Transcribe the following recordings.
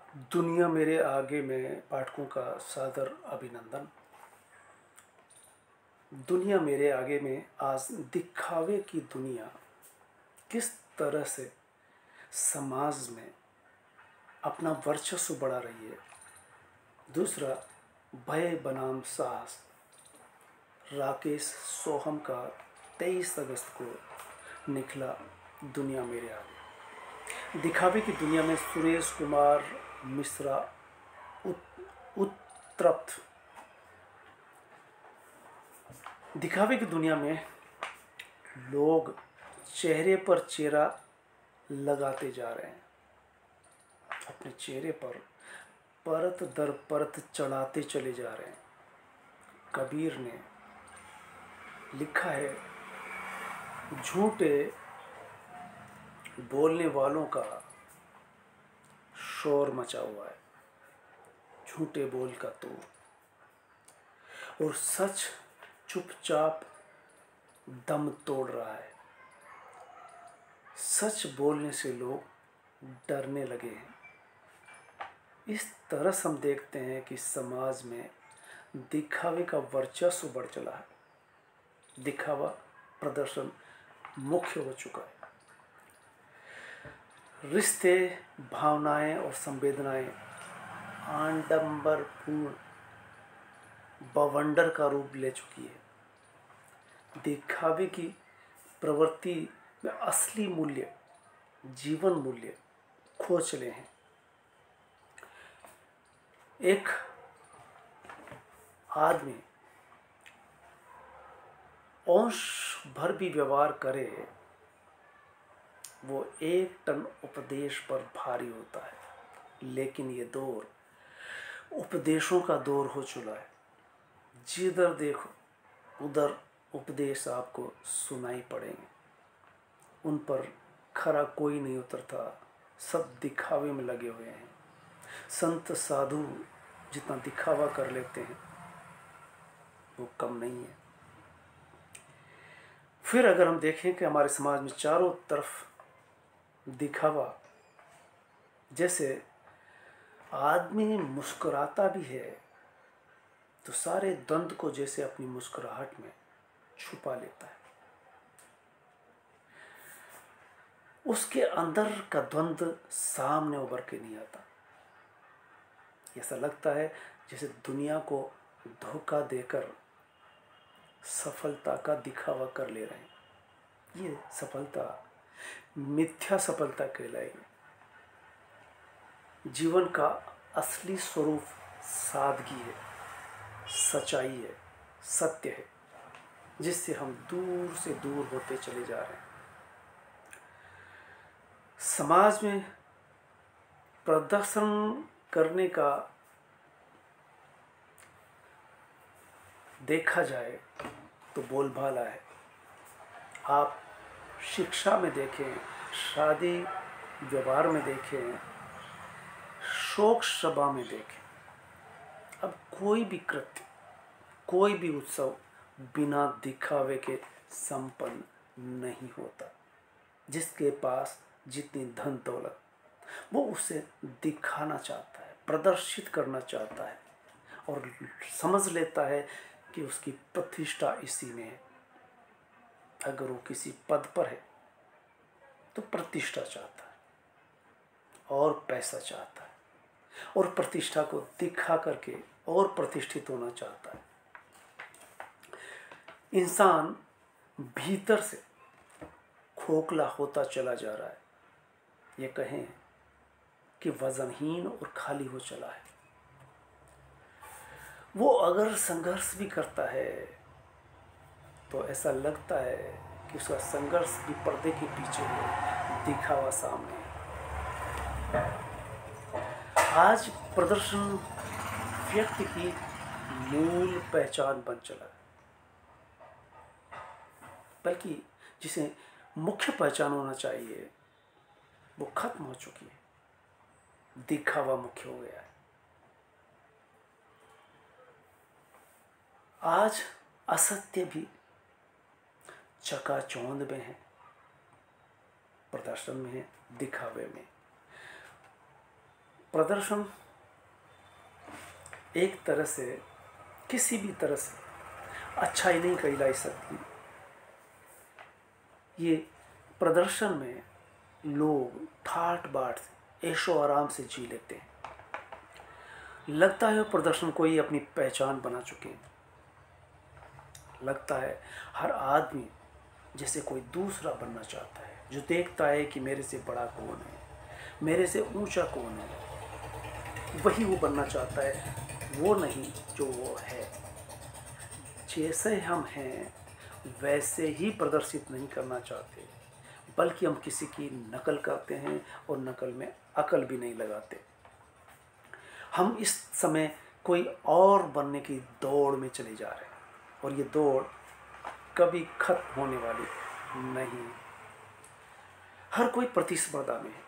दुनिया मेरे आगे में पाठकों का सादर अभिनंदन। दुनिया मेरे आगे में आज दिखावे की दुनिया किस तरह से समाज में अपना वर्चस्व बढ़ा रही है। दूसरा, भय बनाम साहस, राकेश सोहम का 23 अगस्त को निकला दुनिया मेरे आगे। दिखावे की दुनिया में सुरेश कुमार मिश्रा उत्तप्त। दिखावे की दुनिया में लोग चेहरे पर चेहरा लगाते जा रहे हैं, अपने चेहरे पर परत दर परत चढ़ाते चले जा रहे हैं। कबीर ने लिखा है, झूठे बोलने वालों का शोर मचा हुआ है, झूठे बोल का तोड़, और सच चुपचाप दम तोड़ रहा है। सच बोलने से लोग डरने लगे हैं। इस तरह से हम देखते हैं कि समाज में दिखावे का वर्चस्व बढ़ चला है। दिखावा प्रदर्शन मुख्य हो चुका है। रिश्ते, भावनाएं और संवेदनाएं आडंबरपूर्ण बवंडर का रूप ले चुकी है। दिखावे की प्रवृत्ति में असली मूल्य, जीवन मूल्य खो चले हैं। एक आदमी अंश भर भी व्यवहार करे, वो 1 टन उपदेश पर भारी होता है। लेकिन ये दौर उपदेशों का दौर हो चुका है। जिधर देखो उधर उपदेश आपको सुनाई पड़ेंगे। उन पर खरा कोई नहीं उतरता, सब दिखावे में लगे हुए हैं। संत साधु जितना दिखावा कर लेते हैं वो कम नहीं है। फिर अगर हम देखें कि हमारे समाज में चारों तरफ दिखावा, जैसे आदमी मुस्कुराता भी है तो सारे द्वंद्व को जैसे अपनी मुस्कुराहट में छुपा लेता है। उसके अंदर का द्वंद्व सामने उभर के नहीं आता। ऐसा लगता है जैसे दुनिया को धोखा देकर सफलता का दिखावा कर ले रहे हैं। ये सफलता मिथ्या सफलता कहलाएगी। जीवन का असली स्वरूप सादगी है, सच्चाई है, सत्य है, जिससे हम दूर से दूर होते चले जा रहे हैं। समाज में प्रदर्शन करने का देखा जाए तो बोलबाला है। आप शिक्षा में देखें, शादी व्यवहार में देखें, शोक सभा में देखें, अब कोई भी कृत्य, कोई भी उत्सव बिना दिखावे के संपन्न नहीं होता। जिसके पास जितनी धन दौलत, वो उसे दिखाना चाहता है, प्रदर्शित करना चाहता है, और समझ लेता है कि उसकी प्रतिष्ठा इसी में है। अगर वो किसी पद पर है तो प्रतिष्ठा चाहता है और पैसा चाहता है, और प्रतिष्ठा को दिखा करके और प्रतिष्ठित होना चाहता है। इंसान भीतर से खोखला होता चला जा रहा है। ये कहें कि वजनहीन और खाली हो चला है। वो अगर संघर्ष भी करता है तो ऐसा लगता है कि उसका संघर्ष भी पर्दे के पीछे है, दिखावा सामने है। आज प्रदर्शन व्यक्ति की मूल पहचान बन चला है, बल्कि जिसे मुख्य पहचान होना चाहिए वो खत्म हो चुकी है। दिखावा मुख्य हो गया है। आज असत्य भी चकाचौंध में है, प्रदर्शन में है, दिखावे में। प्रदर्शन एक तरह से, किसी भी तरह से अच्छाई नहीं कहलाई सकती। ये प्रदर्शन में लोग ठाट बाट ऐशो आराम से जी लेते हैं। लगता है प्रदर्शन को ही अपनी पहचान बना चुके हैं। लगता है हर आदमी जैसे कोई दूसरा बनना चाहता है, जो देखता है कि मेरे से बड़ा कौन है, मेरे से ऊंचा कौन है, वही वो बनना चाहता है, वो नहीं जो वो है। जैसे हम हैं वैसे ही प्रदर्शित नहीं करना चाहते, बल्कि हम किसी की नकल करते हैं और नकल में अकल भी नहीं लगाते। हम इस समय कोई और बनने की दौड़ में चले जा रहे हैं, और ये दौड़ कभी खत्म होने वाली नहीं। हर कोई प्रतिस्पर्धा में है,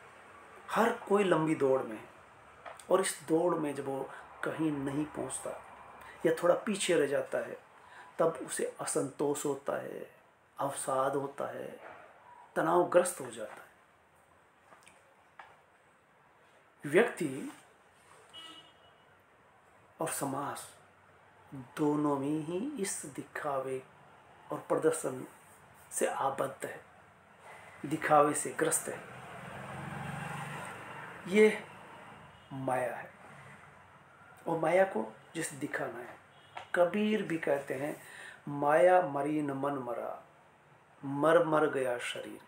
हर कोई लंबी दौड़ में है, और इस दौड़ में जब वो कहीं नहीं पहुंचता या थोड़ा पीछे रह जाता है, तब उसे असंतोष होता है, अवसाद होता है, तनावग्रस्त हो जाता है। व्यक्ति और समाज दोनों में ही इस दिखावे और प्रदर्शन से आबद्ध है, दिखावे से ग्रस्त है। ये माया है, और माया को जिसे दिखाना है, कबीर भी कहते हैं, माया मरी न मन मरा, मर मर गया शरीर।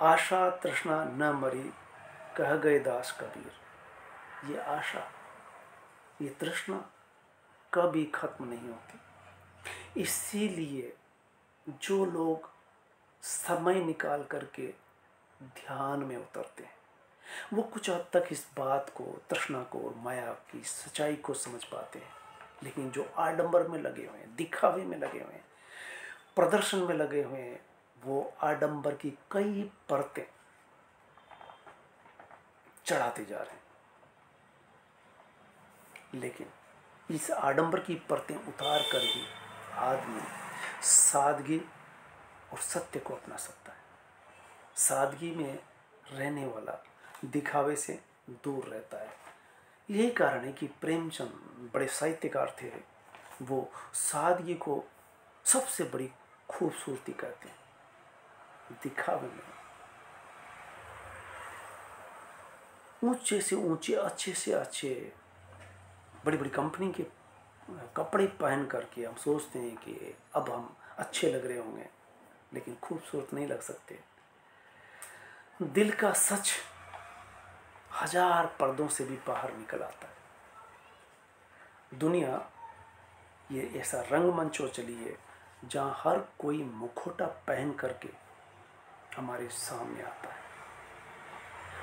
आशा तृष्णा न मरी, कह गए दास कबीर। ये आशा, ये तृष्णा कभी खत्म नहीं होती। इसीलिए जो लोग समय निकाल करके ध्यान में उतरते हैं, वो कुछ हद तक इस बात को, तृष्णा को और माया की सच्चाई को समझ पाते हैं। लेकिन जो आडंबर में लगे हुए हैं, दिखावे में लगे हुए हैं, प्रदर्शन में लगे हुए हैं, वो आडंबर की कई परतें चढ़ाते जा रहे हैं। लेकिन इस आडंबर की परतें उतार कर भी आदमी सादगी और सत्य को अपना सकता है। सादगी में रहने वाला दिखावे से दूर रहता है। यही कारण है कि प्रेमचंद बड़े साहित्यकार थे, वो सादगी को सबसे बड़ी खूबसूरती कहते हैं। दिखावे में ऊंचे से ऊंचे, अच्छे से अच्छे, बड़ी बड़ी कंपनी के कपड़े पहन करके हम सोचते हैं कि अब हम अच्छे लग रहे होंगे, लेकिन खूबसूरत नहीं लग सकते। दिल का सच हजार पर्दों से भी बाहर निकल आता है। दुनिया ये ऐसा रंगमंच हो चली है जहाँ हर कोई मुखौटा पहन करके हमारे सामने आता है,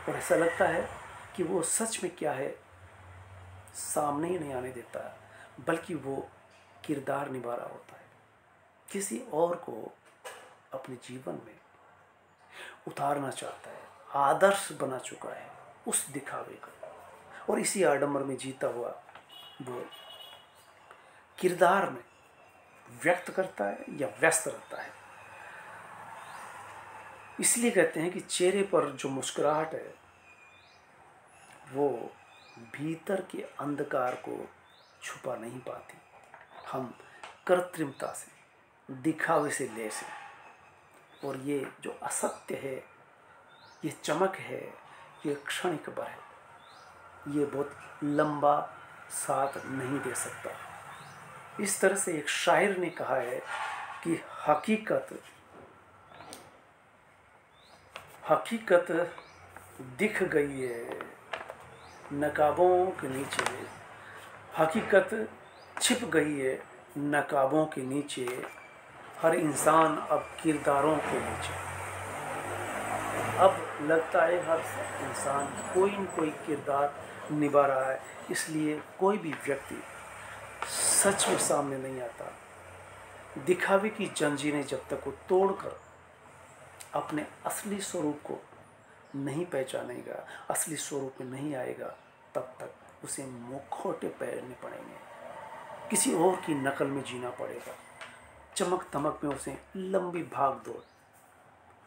और ऐसा लगता है कि वो सच में क्या है सामने ही नहीं आने देता, बल्कि वो किरदार निभा रहा होता है, किसी और को अपने जीवन में उतारना चाहता है, आदर्श बना चुका है उस दिखावे का, और इसी आडंबर में जीता हुआ वो किरदार में व्यक्त करता है या व्यस्त रहता है। इसलिए कहते हैं कि चेहरे पर जो मुस्कुराहट है वो भीतर के अंधकार को छुपा नहीं पाती। हम कृत्रिमता से, दिखावे से लैस हैं, और ये जो असत्य है, ये चमक है, ये क्षणिक भर है, ये बहुत लंबा साथ नहीं दे सकता। इस तरह से एक शायर ने कहा है कि हकीकत दिख गई है नकाबों के नीचे, हकीकत छिप गई है नकाबों के नीचे, हर इंसान अब किरदारों के नीचे। अब लगता है हर इंसान कोई न कोई किरदार निभा रहा है, इसलिए कोई भी व्यक्ति सच में सामने नहीं आता। दिखावे की जंजीरें जब तक वो तोड़कर अपने असली स्वरूप को नहीं पहचानेगा, असली स्वरूप में नहीं आएगा, तब तक उसे मुखौटे पहनने पड़ेंगे, किसी और की नकल में जीना पड़ेगा, चमक दमक में उसे लंबी भाग दौड़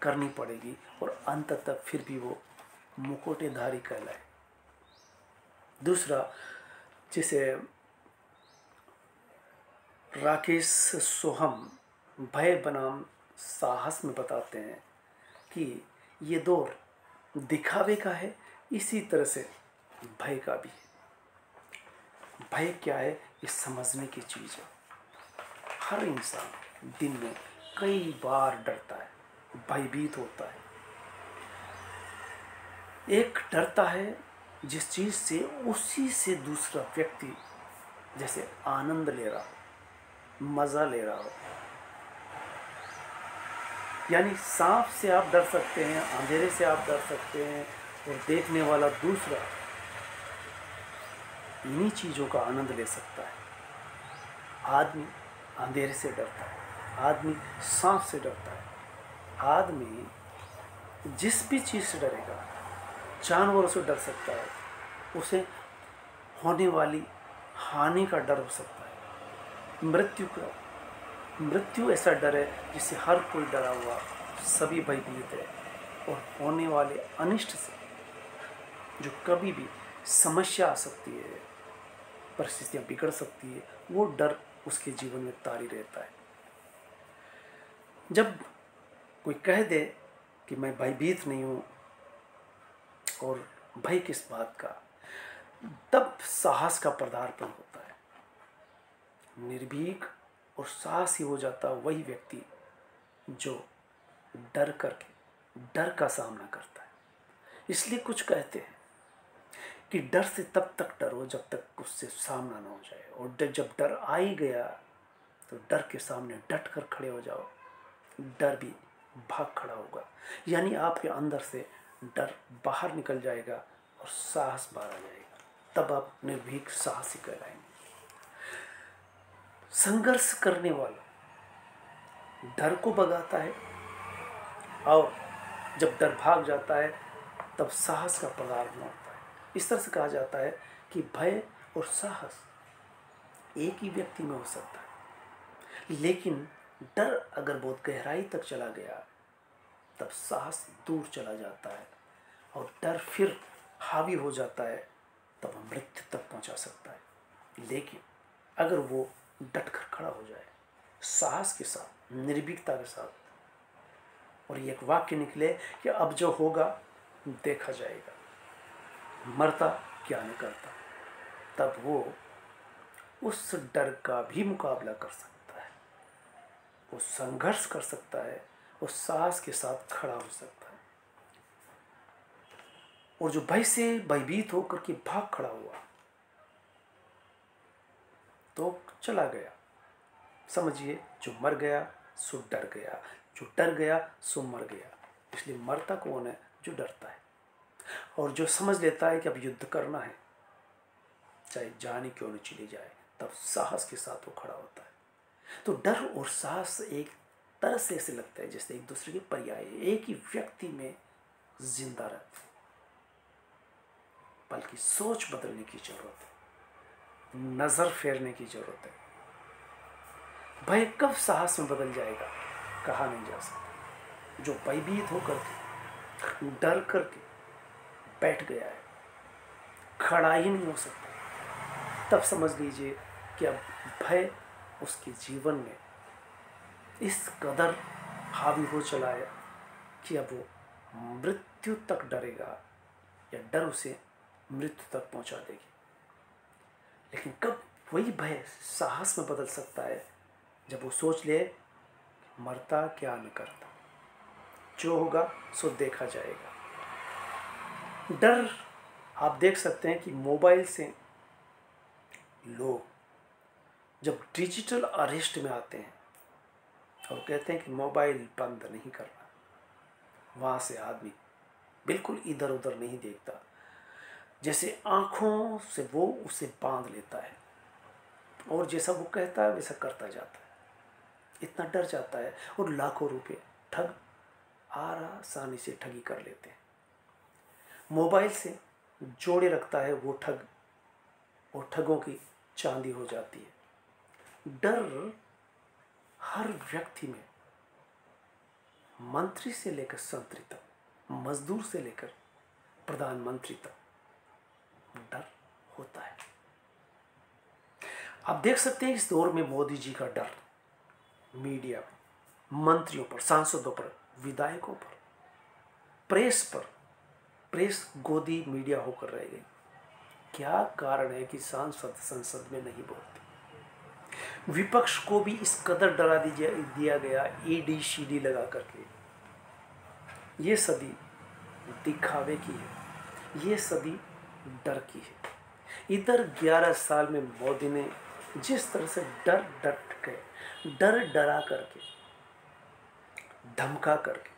करनी पड़ेगी, और अंत तक फिर भी वो मुखौटेधारी कहलाए। दूसरा, जिसे राकेश सोहम भय बनाम साहस में बताते हैं कि ये दौर दिखावे का है, इसी तरह से भय का भी है। भय क्या है, ये समझने की चीज़ है। हर इंसान दिन में कई बार डरता है, भयभीत होता है। एक डरता है जिस चीज़ से, उसी से दूसरा व्यक्ति जैसे आनंद ले रहा हो, मज़ा ले रहा हो। यानी सांप से आप डर सकते हैं, अंधेरे से आप डर सकते हैं, और देखने वाला दूसरा इन्हीं चीज़ों का आनंद ले सकता है। आदमी अंधेरे से डरता है, आदमी सांप से डरता है, आदमी जिस भी चीज़ से डरेगा, जानवरों से डर सकता है, उसे होने वाली हानि का डर हो सकता है। मृत्यु ऐसा डर है जिससे हर कोई डरा हुआ, सभी भयभीत है। और होने वाले अनिष्ट से जो कभी भी समस्या आ सकती है, परिस्थितियाँ बिगड़ सकती है, वो डर उसके जीवन में तारी रहता है। जब कोई कह दे कि मैं भयभीत नहीं हूँ, और भय किस बात का, तब साहस का पदार्पण होता है। निर्भीक और साहसी हो जाता वही व्यक्ति जो डर का सामना करता है। इसलिए कुछ कहते हैं कि डर से तब तक डरो जब तक उससे सामना ना हो जाए, और जब डर आ ही गया तो डर के सामने डट कर खड़े हो जाओ, डर भी भाग खड़ा होगा। यानी आपके अंदर से डर बाहर निकल जाएगा और साहस बाहर आ जाएगा, तब आप निर्भीक साहसी कहलाएंगे। संघर्ष करने वाला डर को भगाता है, और जब डर भाग जाता है तब साहस का पदार्पण होता है। इस तरह से कहा जाता है कि भय और साहस एक ही व्यक्ति में हो सकता है, लेकिन डर अगर बहुत गहराई तक चला गया तब साहस दूर चला जाता है, और डर फिर हावी हो जाता है, तब मृत्यु तक पहुंचा सकता है। लेकिन अगर वो डटकर खड़ा हो जाए साहस के साथ, निर्भीकता के साथ, और ये एक वाक्य निकले कि अब जो होगा देखा जाएगा, मरता क्या न करता, तब वो उस डर का भी मुकाबला कर सकता है, वो संघर्ष कर सकता है, वो साहस के साथ खड़ा हो सकता है। और जो भय से भयभीत होकर के भाग खड़ा हुआ तो चला गया। समझिए, जो मर गया सो डर गया, जो डर गया सो मर गया। इसलिए मरता कौन है? जो डरता है। और जो समझ लेता है कि अब युद्ध करना है, चाहे जाने क्यों न चली जाए, तब साहस के साथ वो खड़ा होता है। तो डर और साहस एक तरह से ऐसे लगता है जैसे एक दूसरे के पर्याय, एक ही व्यक्ति में जिंदा रहते हैं। बल्कि सोच बदलने की जरूरत है, नजर फेरने की जरूरत है। भय कब साहस में बदल जाएगा कहा नहीं जा सकता। जो भयभीत होकर के, डर करके बैठ गया है, खड़ा ही नहीं हो सकता, तब समझ लीजिए कि अब भय उसके जीवन में इस कदर हावी हो चला है कि अब वो मृत्यु तक डरेगा, या डर उसे मृत्यु तक पहुंचा देगी। लेकिन कब वही भय साहस में बदल सकता है? जब वो सोच ले मरता क्या न करता, जो होगा सो देखा जाएगा। डर आप देख सकते हैं कि मोबाइल से लोग जब डिजिटल अरेस्ट में आते हैं और कहते हैं कि मोबाइल बंद नहीं करना, वहाँ से आदमी बिल्कुल इधर उधर नहीं देखता, जैसे आँखों से वो उसे बांध लेता है, और जैसा वो कहता है वैसा करता जाता है। इतना डर जाता है, और लाखों रुपए ठग आसानी से ठगी कर लेते हैं। मोबाइल से जोड़े रखता है वो ठग, और ठगों की चांदी हो जाती है। डर हर व्यक्ति में, मंत्री से लेकर संतरी तक, मजदूर से लेकर प्रधानमंत्री तक, डर होता है। आप देख सकते हैं इस दौर में मोदी जी का डर मीडिया पर, मंत्रियों पर, सांसदों पर, विधायकों पर, प्रेस पर। प्रेस गोदी मीडिया होकर रह गई। क्या कारण है कि सांसद संसद में नहीं बोलते? विपक्ष को भी इस कदर डरा दिया गया ईडी शीडी लगा करके। ये सदी दिखावे की है, ये सदी डर की है। इधर 11 साल में मोदी ने जिस तरह से डर डरा करके, धमका करके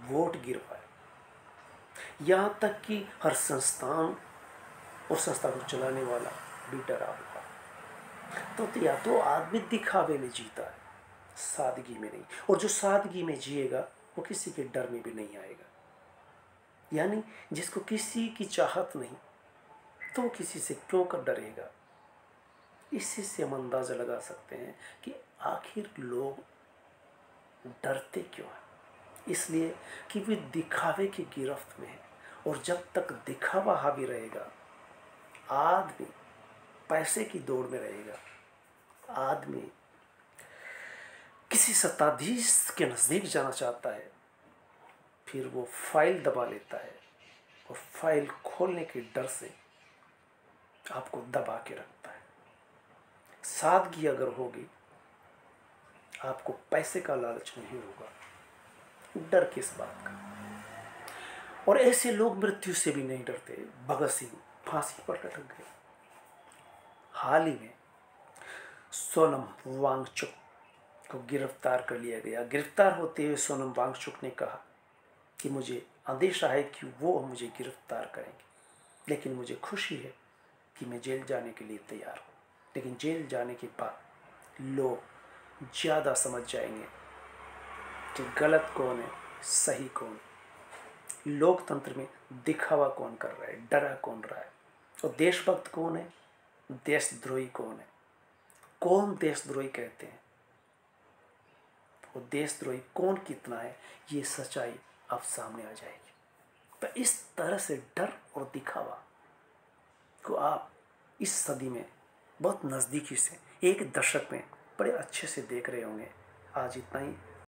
वोट गिरवाए, यहां तक कि हर संस्थान और संस्था को चलाने वाला भी डरा हुआ। तो या तो आदमी दिखावे में जीता है, सादगी में नहीं। और जो सादगी में जिएगा वो किसी के डर में भी नहीं आएगा। यानी जिसको किसी की चाहत नहीं तो वो किसी से क्यों कर डरेगा। इसी से हम अंदाजा लगा सकते हैं कि आखिर लोग डरते क्यों हैं। इसलिए कि वे दिखावे की गिरफ्त में है। और जब तक दिखावा हावी रहेगा, आदमी पैसे की दौड़ में रहेगा, आदमी किसी सत्ताधीश के नज़दीक जाना चाहता है, फिर वो फाइल दबा लेता है और फाइल खोलने के डर से आपको दबा के रखता है। सादगी अगर होगी, आपको पैसे का लालच नहीं होगा, डर किस बात का। और ऐसे लोग मृत्यु से भी नहीं डरते। भगत सिंह फांसी पर लटक गए। हाल ही में सोनम वांगचुक को गिरफ्तार कर लिया गया। गिरफ्तार होते हुए सोनम वांगचुक ने कहा कि मुझे अंदेशा है कि वो मुझे गिरफ्तार करेंगे, लेकिन मुझे खुशी है कि मैं जेल जाने के लिए तैयार हूँ। लेकिन जेल जाने के बाद लोग ज़्यादा समझ जाएंगे कि गलत कौन है, सही कौन है, लोकतंत्र में दिखावा कौन कर रहा है, डरा कौन रहा है, और देशभक्त कौन है, देशद्रोही कौन है। कौन देशद्रोही कहते हैं और देशद्रोही कौन कितना है, ये सच्चाई अब सामने आ जाएगी। तो इस तरह से डर और दिखावा को आप इस सदी में बहुत नज़दीकी से, एक दशक में बड़े अच्छे से देख रहे होंगे। आज इतना ही।